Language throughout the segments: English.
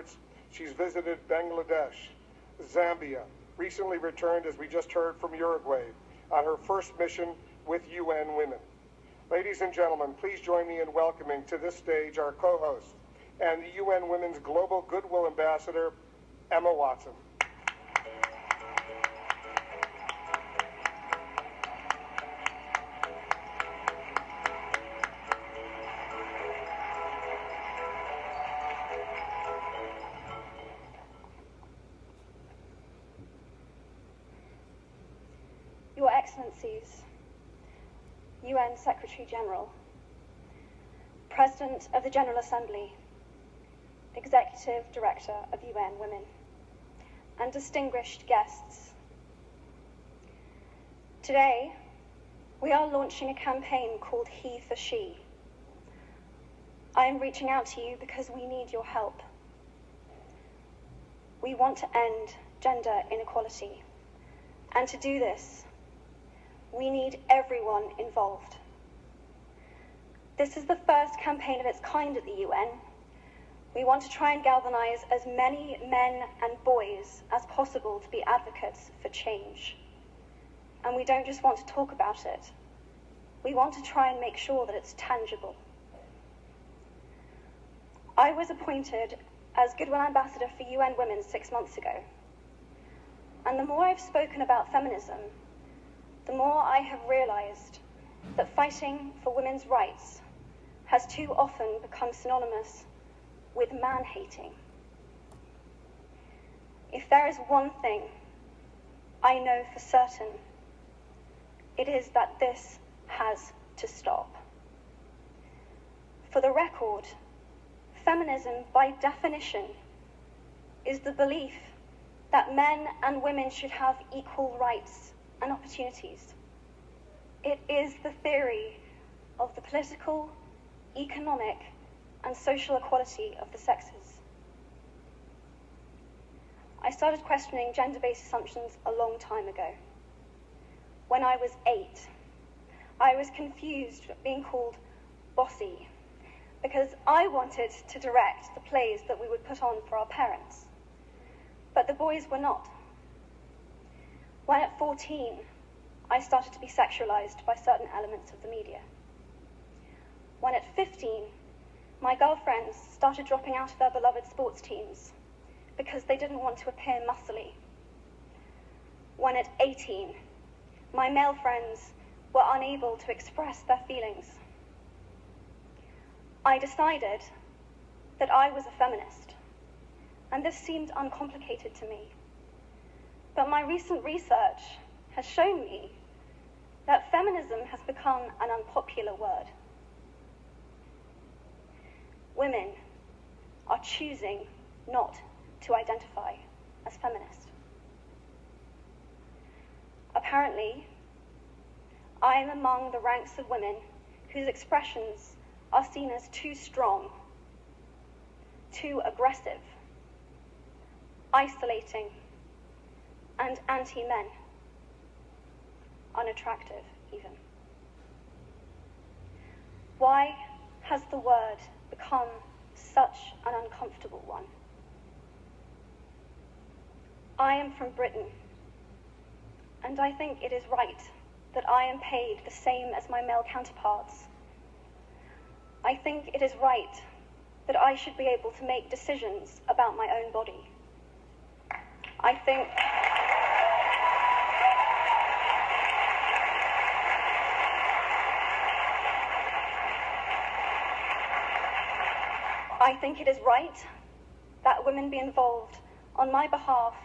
States. She's visited Bangladesh, Zambia, recently returned, as we just heard, from Uruguay on her first mission with UN Women. Ladies and gentlemen, please join me in welcoming to this stage our co-host and the UN Women's Global Goodwill Ambassador, Emma Watson. Your Excellencies, UN Secretary General, President of the General Assembly, Executive Director of UN Women, and distinguished guests. Today, we are launching a campaign called HeForShe. I am reaching out to you because we need your help. We want to end gender inequality, and to do this, we need everyone involved. This is the first campaign of its kind at the UN. We want to try and galvanize as many men and boys as possible to be advocates for change. And we don't just want to talk about it. We want to try and make sure that it's tangible. I was appointed as Goodwill Ambassador for UN Women 6 months ago. And the more I've spoken about feminism, the more I have realized that fighting for women's rights has too often become synonymous with man-hating. If there is one thing I know for certain, it is that this has to stop. For the record, feminism, by definition, is the belief that men and women should have equal rights and opportunities. It is the theory of the political, economic, and social equality of the sexes. I started questioning gender-based assumptions a long time ago. When I was 8, I was confused at being called bossy because I wanted to direct the plays that we would put on for our parents, but the boys were not. When at 14, I started to be sexualized by certain elements of the media. When at 15, my girlfriends started dropping out of their beloved sports teams because they didn't want to appear muscly. When at 18, my male friends were unable to express their feelings. I decided that I was a feminist, and this seemed uncomplicated to me. But my recent research has shown me that feminism has become an unpopular word. Women are choosing not to identify as feminist. Apparently, I am among the ranks of women whose expressions are seen as too strong, too aggressive, isolating, and anti-men, unattractive even. Why has the word become such an uncomfortable one? I am from Britain, and I think it is right that I am paid the same as my male counterparts. I think it is right that I should be able to make decisions about my own body. I think it is right that women be involved on my behalf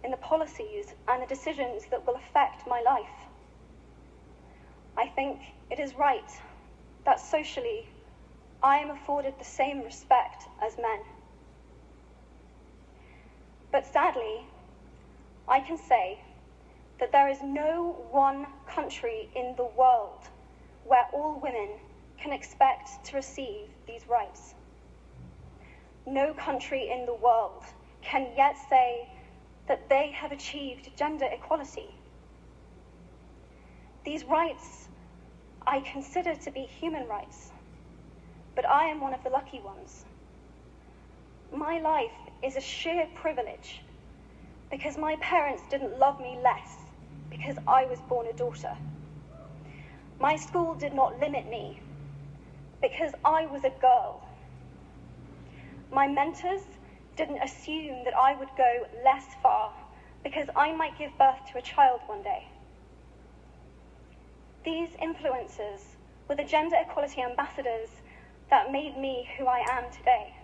in the policies and the decisions that will affect my life. I think it is right that socially I am afforded the same respect as men. But sadly, I can say that there is no one country in the world where all women can expect to receive these rights. No country in the world can yet say that they have achieved gender equality. These rights I consider to be human rights, but I am one of the lucky ones. my life is a sheer privilege because my parents didn't love me less because I was born a daughter. My school did not limit me because I was a girl. My mentors didn't assume that I would go less far because I might give birth to a child one day. These influences were the gender equality ambassadors that made me who I am today.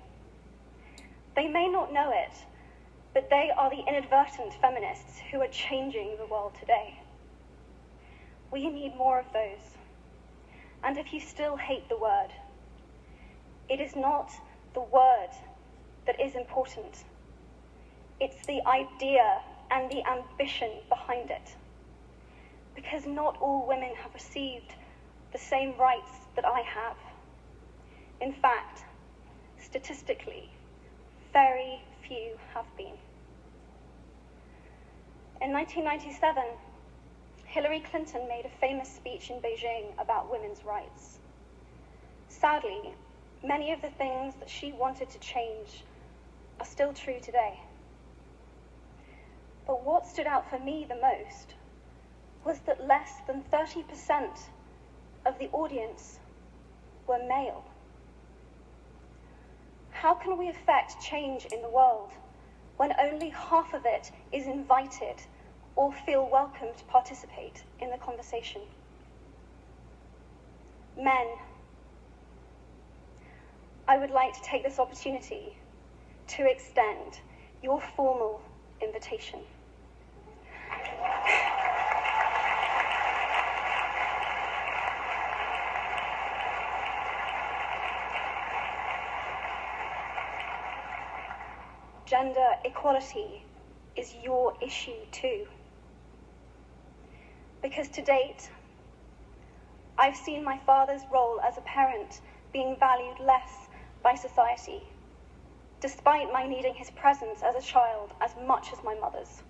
They may not know it, but they are the inadvertent feminists who are changing the world today. We need more of those. And if you still hate the word, it is not the word that is important. It's the idea and the ambition behind it. Because not all women have received the same rights that I have. In fact, statistically, very few have been. In 1997, Hillary Clinton made a famous speech in Beijing about women's rights. Sadly, many of the things that she wanted to change are still true today. But what stood out for me the most was that less than 30% of the audience were male. How can we affect change in the world when only half of it is invited or feel welcome to participate in the conversation? Men, I would like to take this opportunity to extend your formal invitation. Gender equality is your issue too. Because to date, I've seen my father's role as a parent being valued less by society, despite my needing his presence as a child as much as my mother's.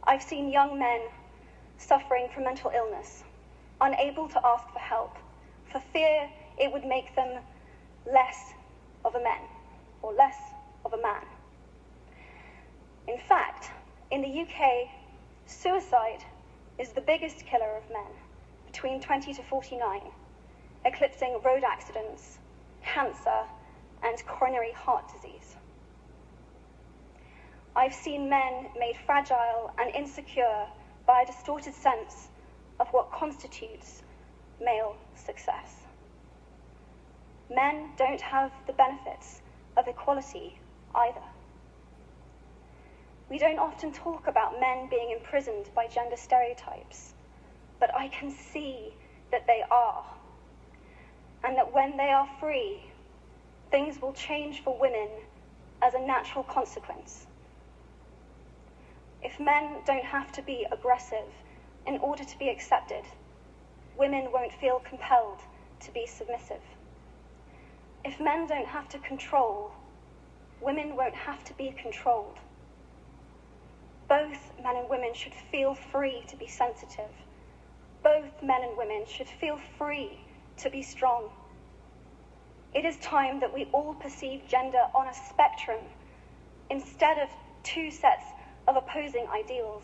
I've seen young men suffering from mental illness, unable to ask for help, for fear it would make them less of a man or less of a man. In fact, in the UK, suicide is the biggest killer of men between 20 to 49, eclipsing road accidents, cancer, and coronary heart disease. I've seen men made fragile and insecure by a distorted sense of what constitutes male success. Men don't have the benefits of equality either. We don't often talk about men being imprisoned by gender stereotypes, but I can see that they are, and that when they are free, things will change for women as a natural consequence. If men don't have to be aggressive in order to be accepted, women won't feel compelled to be submissive. If men don't have to control, women won't have to be controlled. Both men and women should feel free to be sensitive. Both men and women should feel free to be strong. It is time that we all perceive gender on a spectrum instead of two sets of opposing ideals.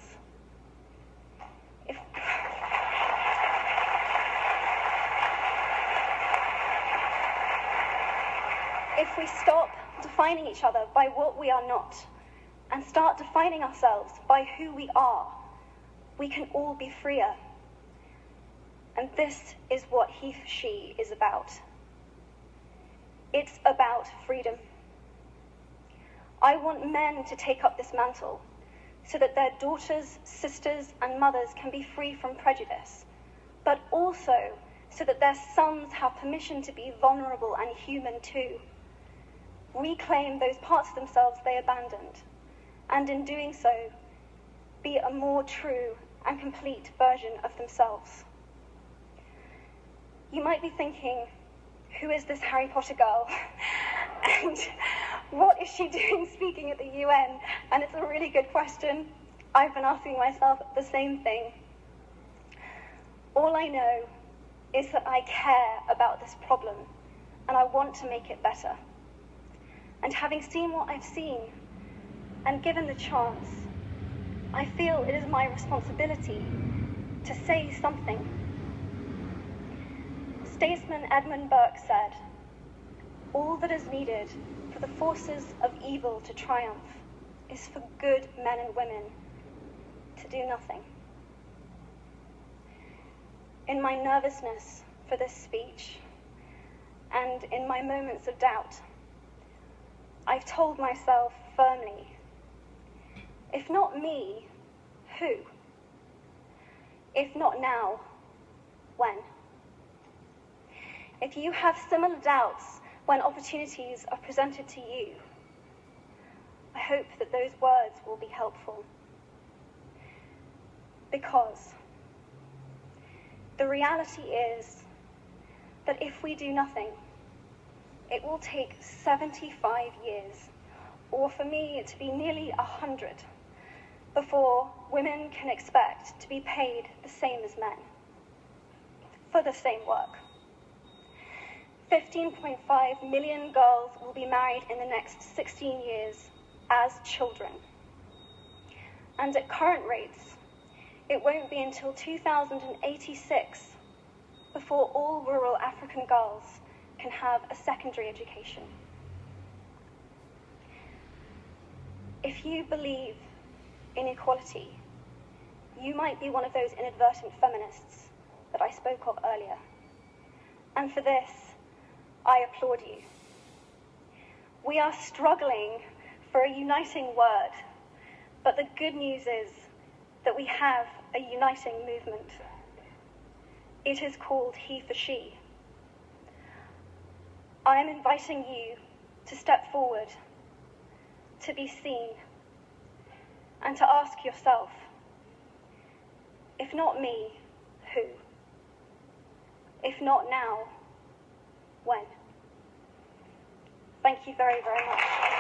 If we stop defining each other by what we are not and start defining ourselves by who we are, we can all be freer. And this is what HeForShe is about. It's about freedom. I want men to take up this mantle so that their daughters, sisters, and mothers can be free from prejudice, but also so that their sons have permission to be vulnerable and human too. Reclaim those parts of themselves they abandoned, and in doing so, be a more true and complete version of themselves. You might be thinking, who is this Harry Potter girl? And what is she doing speaking at the UN? And it's a really good question. I've been asking myself the same thing. All I know is that I care about this problem, and I want to make it better. And having seen what I've seen, and given the chance, I feel it is my responsibility to say something. Statesman Edmund Burke said, "All that is needed for the forces of evil to triumph is for good men and women to do nothing." In my nervousness for this speech, and in my moments of doubt, I've told myself firmly, if not me, who? If not now, when? If you have similar doubts when opportunities are presented to you, I hope that those words will be helpful. Because the reality is that if we do nothing, it will take 75 years, or for me to be nearly 100, before women can expect to be paid the same as men for the same work. 15.5 million girls will be married in the next 16 years as children. And at current rates, it won't be until 2086 before all rural African girls can have a secondary education. If you believe in equality, you might be one of those inadvertent feminists that I spoke of earlier. And for this, I applaud you. We are struggling for a uniting word, but the good news is that we have a uniting movement. It is called HeForShe. I am inviting you to step forward, to be seen, and to ask yourself, if not me, who? If not now, when? Thank you very, very much.